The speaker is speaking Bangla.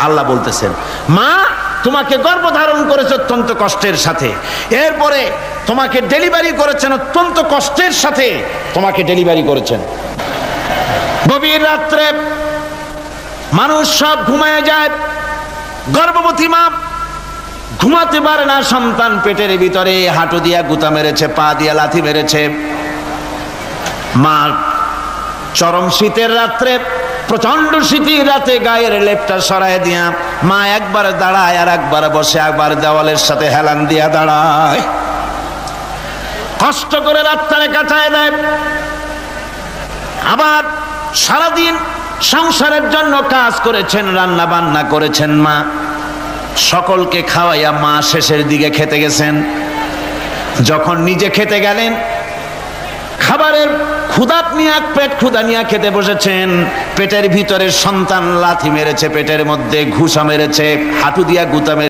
আল্লাহ বলতেছেন, মা তোমাকে গর্ভধারণ করেছে অত্যন্ত কষ্টের সাথে, এরপরে তোমাকে ডেলিভারি করেছেন অত্যন্ত কষ্টের সাথে, তোমাকে ডেলিভারি করেছেন। গভীর রাত্রে মানুষ সব ঘুমায় যায়, গর্ভবতী মা ঘুমাতে পারে না, সন্তান পেটের ভিতরে হাঁটু দিয়া গুতা মেরেছে, পা দিয়া লাথি মেরেছে। মা চরম শীতের রাত্রে, প্রচন্ড শীতের রাতে গায়ের লেপটা সরায় দিয়া মা একবার দাঁড়ায় আর একবার বসে, একবার দেওয়ালের সাথে হেলান দিয়া দাঁড়ায়, কষ্ট করে রাতটারে কাটায় দেয়। আবার সারাদিন সংসারের জন্য কাজ করেছেন, রান্না বান্না করেছেন, মা সকলকে খাওয়াইয়া মা শেষের দিকে খেতে গেছেন। যখন নিজে খেতে গেলেন, খাবারের ক্ষুধাত নিয়ে পেট ক্ষুধা নিয়ে খেতে বসেছেন, পেটের ভিতরে সন্তান লাথি মেরেছে, পেটের মধ্যে ঘুষা মেরেছে, হাঁটু দিয়া গুতা মেরেছে।